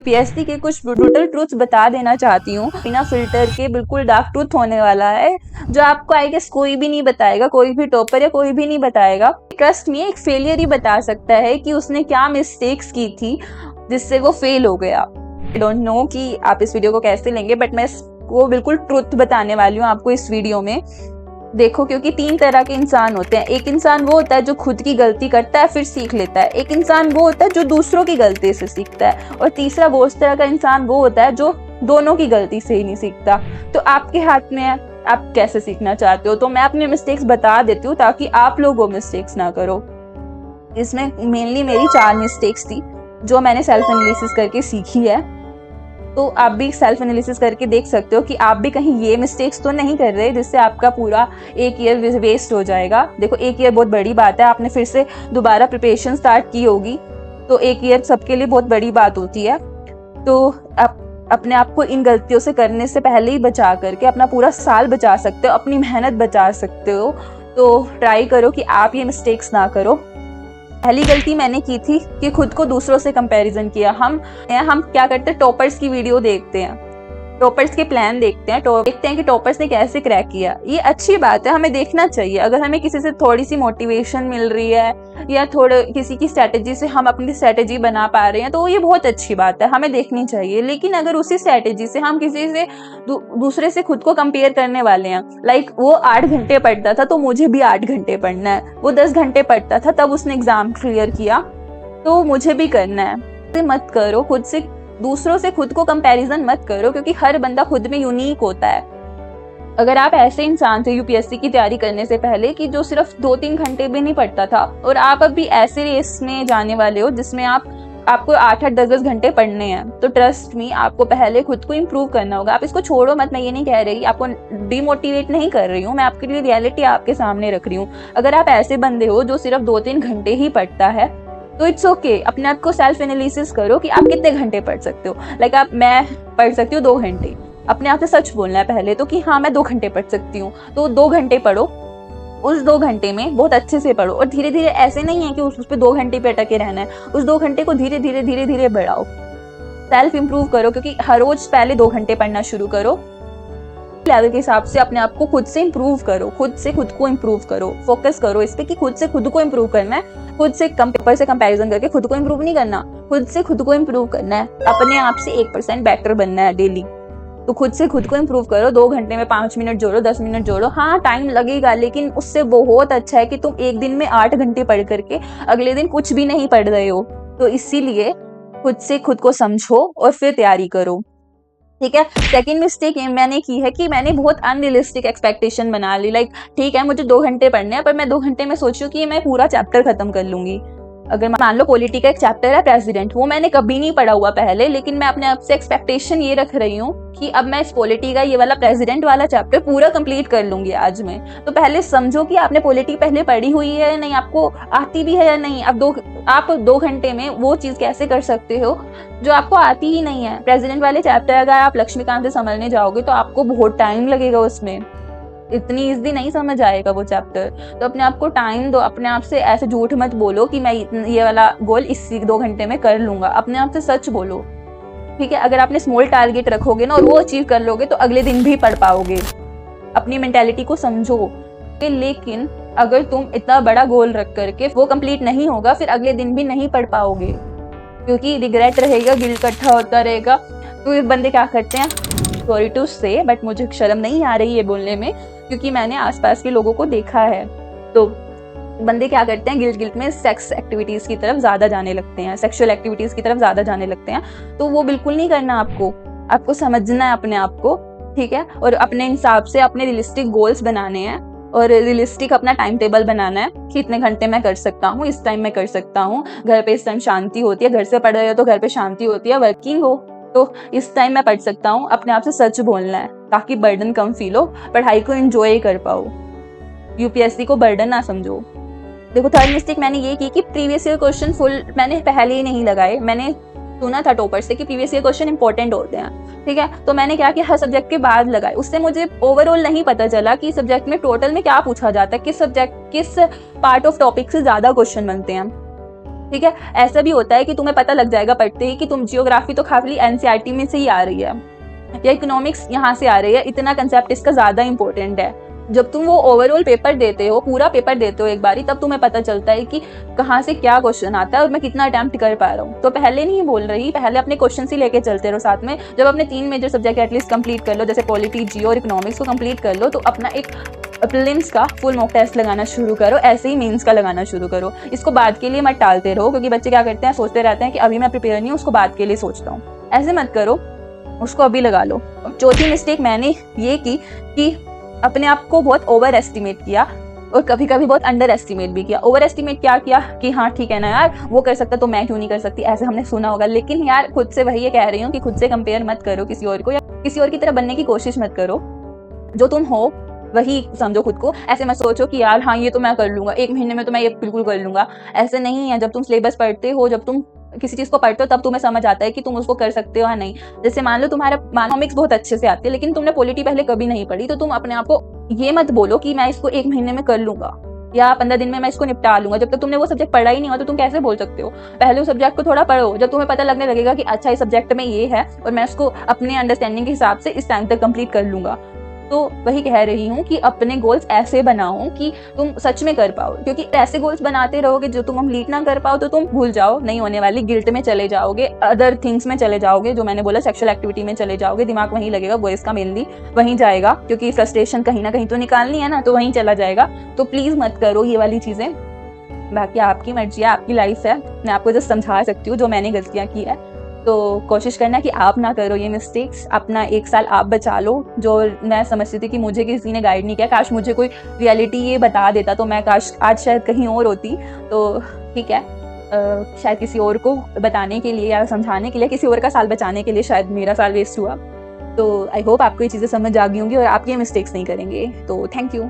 PSC के कुछ brutal truths बता देना चाहती हूँ। बिना फिल्टर के बिल्कुल डार्क ट्रूथ होने वाला है, जो आपको आई गेस कोई भी नहीं बताएगा, कोई भी टॉपर या कोई भी नहीं बताएगा। ट्रस्ट मी, एक फेलियर ही बता सकता है कि उसने क्या मिस्टेक्स की थी जिससे वो फेल हो गया। आई डोंट नो कि आप इस वीडियो को कैसे लेंगे, बट मैं इसको बिल्कुल ट्रूथ बताने वाली हूँ आपको इस वीडियो में। देखो, क्योंकि 3 तरह के इंसान होते हैं। एक इंसान वो होता है जो खुद की गलती करता है फिर सीख लेता है। एक इंसान वो होता है जो दूसरों की गलती से सीखता है। और तीसरा वो उस तरह का इंसान वो होता है जो दोनों की गलती से ही नहीं सीखता। तो आपके हाथ में है, आप कैसे सीखना चाहते हो। तो मैं अपने मिस्टेक्स बता देती हूँ ताकि आप लोग वो मिस्टेक्स ना करो। इसमें मेनली मेरी 4 मिस्टेक्स थी जो मैंने सेल्फ एनालिसिस करके सीखी है। तो आप भी सेल्फ एनालिसिस करके देख सकते हो कि आप भी कहीं ये मिस्टेक्स तो नहीं कर रहे जिससे आपका पूरा 1 ईयर वेस्ट हो जाएगा। देखो, 1 ईयर बहुत बड़ी बात है। आपने फिर से दोबारा प्रिपरेशन स्टार्ट की होगी, तो 1 ईयर सबके लिए बहुत बड़ी बात होती है। तो आप अपने आप को इन गलतियों से करने से पहले ही बचा करके अपना पूरा साल बचा सकते हो, अपनी मेहनत बचा सकते हो। तो ट्राई करो कि आप ये मिस्टेक्स ना करो। पहली गलती मैंने की थी कि खुद को दूसरों से कंपैरिजन किया। हम क्या करते हैं, टॉपर्स की वीडियो देखते हैं, टॉपर्स के प्लान देखते हैं, देखते हैं कि टॉपर्स ने कैसे क्रैक किया। ये अच्छी बात है, हमें देखना चाहिए। अगर हमें किसी से थोड़ी सी मोटिवेशन मिल रही है या थोड़े किसी की स्ट्रैटेजी से हम अपनी स्ट्रैटेजी बना पा रहे हैं, तो ये बहुत अच्छी बात है, हमें देखनी चाहिए। लेकिन अगर उसी स्ट्रैटेजी से हम किसी से दूसरे से खुद को कंपेयर करने वाले हैं, लाइक वो 8 घंटे पढ़ता था तो मुझे भी 8 घंटे पढ़ना है, वो 10 घंटे पढ़ता था तब उसने एग्जाम क्लियर किया तो मुझे भी करना है। मत करो, खुद से दूसरों से खुद को कंपैरिजन मत करो, क्योंकि हर बंदा खुद में यूनिक होता है। अगर आप ऐसे इंसान थे यूपीएससी की तैयारी करने से पहले कि जो सिर्फ 2-3 घंटे भी नहीं पढ़ता था, और आप अभी ऐसे रेस में जाने वाले हो जिसमें आपको 8-8, 10-10 घंटे पढ़ने हैं, तो ट्रस्ट मी, आपको पहले खुद को इम्प्रूव करना होगा। आप इसको छोड़ो मत। मैं ये नहीं कह रही, आपको डिमोटिवेट नहीं कर रही हूँ, मैं आपके लिए रियलिटी आपके सामने रख रही हूँ। अगर आप ऐसे बंदे हो जो सिर्फ 2-3 घंटे ही पढ़ता है, तो इट्स ओके। अपने आप को सेल्फ एनालिसिस करो कि आप कितने घंटे पढ़ सकते हो। लाइक मैं पढ़ सकती हूँ 2 घंटे। अपने आप से सच बोलना है पहले तो कि हाँ, मैं 2 घंटे पढ़ सकती हूँ, तो 2 घंटे पढ़ो। उस 2 घंटे में बहुत अच्छे से पढ़ो, और धीरे धीरे, ऐसे नहीं है कि उस पर 2 घंटे पे अटके रहना है। उस 2 घंटे को धीरे धीरे बढ़ाओ, सेल्फ इंप्रूव करो। क्योंकि हर रोज पहले 2 घंटे पढ़ना शुरू करो, लेवल के हिसाब से अपने आप को खुद से इंप्रूव करो, खुद से खुद को इंप्रूव करो। फोकस करो इस पे कि खुद से खुद को इंप्रूव करना है। खुद से पेपर से कंपैरिजन करके खुद को इंप्रूव नहीं करना, खुद से खुद को इंप्रूव करना है। अपने आप से 1% बेटर बनना है डेली। तो खुद से खुद को इंप्रूव करो। 2 घंटे में 5 मिनट जोड़ो, 10 मिनट जोड़ो। हाँ, टाइम लगेगा, लेकिन उससे बहुत अच्छा है कि तुम एक दिन में 8 घंटे पढ़ करके अगले दिन कुछ भी नहीं पढ़ रहे हो। तो इसीलिए खुद से खुद को समझो और फिर तैयारी करो, ठीक है। सेकंड मिस्टेक मैंने की है कि मैंने बहुत अनरियलिस्टिक एक्सपेक्टेशन बना ली। लाइक ठीक है, मुझे 2 घंटे पढ़ने हैं, पर मैं 2 घंटे में सोचूं कि मैं पूरा चैप्टर खत्म कर लूंगी। अगर मान लो पॉलिटी का एक चैप्टर है प्रेसिडेंट, वो मैंने कभी नहीं पढ़ा हुआ पहले, लेकिन मैं अपने आप से एक्सपेक्टेशन ये रख रही हूँ कि अब मैं इस पॉलिटी का ये वाला प्रेसिडेंट वाला चैप्टर पूरा कंप्लीट कर लूंगी आज में। तो पहले समझो कि आपने पॉलिटी पहले पढ़ी हुई है या नहीं, आपको आती भी है या नहीं। आप 2 घंटे में वो चीज कैसे कर सकते हो जो आपको आती ही नहीं है। प्रेसिडेंट वाले चैप्टर अगर आप लक्ष्मीकांत से समझने जाओगे तो आपको बहुत टाइम लगेगा, उसमें इतनी इजी नहीं समझ आएगा वो चैप्टर। तो अपने आप को टाइम दो। अपने आप से ऐसे झूठ मत बोलो कि मैं ये वाला गोल इसी 2 घंटे में कर लूंगा। अपने आप से सच बोलो, ठीक है। अगर आपने स्मॉल टारगेट रखोगे ना और वो अचीव कर लोगे तो अगले दिन भी पढ़ पाओगे। अपनी मेंटेलिटी को समझो। लेकिन अगर तुम इतना बड़ा गोल रख करके वो कंप्लीट नहीं होगा, फिर अगले दिन भी नहीं पढ़ पाओगे, क्योंकि रिग्रेट रहेगा, गिल्ट इकट्ठा होता रहेगा। तो ये बंदे क्या करते हैं, सॉरी टू से, बट मुझे शर्म नहीं आ रही है बोलने में, क्योंकि मैंने आसपास के लोगों को देखा है। तो बंदे क्या करते हैं, गिल्ट में सेक्स एक्टिविटीज की तरफ ज्यादा जाने लगते हैं, सेक्सुअल एक्टिविटीज की तरफ ज्यादा जाने लगते हैं। तो वो बिल्कुल नहीं करना। आपको समझना है अपने आप को, ठीक है। और अपने हिसाब से अपने रियलिस्टिक गोल्स बनाने हैं, और रियलिस्टिक अपना टाइम टेबल बनाना है कि इतने घंटे मैं कर सकता हूँ, इस टाइम मैं कर सकता हूँ। घर पे इस टाइम शांति होती है, घर से पढ़ रहे हो तो घर पे शांति होती है, वर्किंग हो तो इस टाइम मैं पढ़ सकता हूँ। अपने आप से सच बोलना है ताकि बर्डन कम फील हो, पढ़ाई को एंजॉय कर पाओ, यूपीएससी को बर्डन ना समझो। देखो, थर्ड मिस्टेक मैंने ये की कि प्रीवियस ईयर क्वेश्चन फुल मैंने पहले ही नहीं लगाए। मैंने सुना था टॉपर से कि प्रीवियस ईयर क्वेश्चन इंपॉर्टेंट होते हैं, ठीक है। तो मैंने क्या किया, हर सब्जेक्ट के बाद लगाए। उससे मुझे ओवरऑल नहीं पता चला कि सब्जेक्ट में टोटल में क्या पूछा जाता है, किस पार्ट ऑफ टॉपिक से ज्यादा क्वेश्चन बनते हैं। ठीक है। ऐसा भी होता है कि तुम्हें पता लग जाएगा पढ़ते ही कि तुम जियोग्राफी तो खाली एनसीईआरटी में से ही आ रही है या इकोनॉमिक्स यहाँ से आ रही है, इतना कंसेप्ट इसका ज़्यादा इंपॉर्टेंट है। जब तुम वो ओवरऑल पेपर देते हो, पूरा पेपर देते हो एक बारी, तब तुम्हें पता चलता है कि कहाँ से क्या क्वेश्चन आता है और मैं कितना अटेम्प्ट कर पा रहा हूँ। तो पहले नहीं बोल रही, पहले अपने क्वेश्चन ही लेके चलते रहो साथ में। जब अपने 3 मेजर सब्जेक्ट एटलीस्ट कंप्लीट कर लो, जैसे पॉलिटी, जियो और इकोनॉमिक्स को कंप्लीट कर लो, तो अपना एक प्रीलिम्स का फुल मॉक टेस्ट लगाना शुरू करो, ऐसे ही मेंस का लगाना शुरू करो। इसको बाद के लिए मत टालते रहो, क्योंकि बच्चे क्या करते हैं, सोचते रहते हैं कि अभी मैं प्रिपेयर नहीं हूँ, उसको बाद के लिए सोचता हूँ। ऐसे मत करो, उसको अभी लगा लो। चौथी मिस्टेक मैंने ये की कि अपने आप को बहुत ओवर एस्टिमेट किया और कभी कभी बहुत अंडर एस्टिमेट भी किया। ओवर एस्टिमेट क्या किया कि हाँ ठीक है ना यार, वो कर सकता तो मैं क्यों नहीं कर सकती, ऐसे हमने सुना होगा। लेकिन यार खुद से वही ये कह रही हूँ कि खुद से कंपेयर मत करो किसी और को, या किसी और की तरह बनने की कोशिश मत करो। जो तुम हो वही समझो खुद को। ऐसे मत सोचो कि यार हाँ ये तो मैं कर लूंगा, 1 महीने में तो मैं ये बिल्कुल कर लूंगा। ऐसे नहीं है। जब तुम सिलेबस पढ़ते हो, जब तुम किसी चीज को पढ़ते हो, तब तुम्हें समझ आता है कि तुम उसको कर सकते हो या नहीं। जैसे मान लो तुम्हारा इकोनॉमिक्स बहुत अच्छे से आती है, लेकिन तुमने पॉलिटी पहले कभी नहीं पढ़ी, तो तुम अपने आप को ये मत बोलो कि मैं इसको 1 महीने में कर लूंगा या 15 दिन में मैं इसको निपटा लूंगा। जब तक तुमने वो सब्जेक्ट पढ़ा ही नहीं हो तो तुम कैसे बोल सकते हो। पहले उस सब्जेक्ट को थोड़ा पढ़ो, जब तुम्हें पता लगने लगेगा कि अच्छा इस सब्जेक्ट में ये है और मैं उसको अपने अंडरस्टैंडिंग के हिसाब से इस टाइम तक कंप्लीट कर लूंगा। तो वही कह रही हूँ कि अपने गोल्स ऐसे बनाओ कि तुम सच में कर पाओ, क्योंकि ऐसे गोल्स बनाते रहोगे जो तुम कंप्लीट ना कर पाओ तो तुम भूल जाओ, नहीं होने वाली, गिल्ट में चले जाओगे, अदर थिंग्स में चले जाओगे, जो मैंने बोला सेक्सुअल एक्टिविटी में चले जाओगे। दिमाग वहीं लगेगा, बॉयज का मेनली वहीं जाएगा, क्योंकि फ्रस्ट्रेशन कहीं ना कहीं तो निकालनी है ना, तो वहीं चला जाएगा। तो प्लीज मत करो ये वाली चीजें। बाकी आपकी मर्जी है, आपकी लाइफ है, मैं आपको जस्ट समझा सकती हूँ जो मैंने गलतियाँ की है। तो कोशिश करना कि आप ना करो ये मिस्टेक्स। अपना 1 साल आप बचा लो। जो मैं समझती थी कि मुझे किसी ने गाइड नहीं किया, काश मुझे कोई रियलिटी ये बता देता तो मैं काश आज शायद कहीं और होती। तो ठीक है, शायद किसी और को बताने के लिए या समझाने के लिए, किसी और का साल बचाने के लिए शायद मेरा साल वेस्ट हुआ। तो आई होप आपको ये चीज़ें समझ आ गई होंगी और आप ये मिस्टेक्स नहीं करेंगे। तो थैंक यू।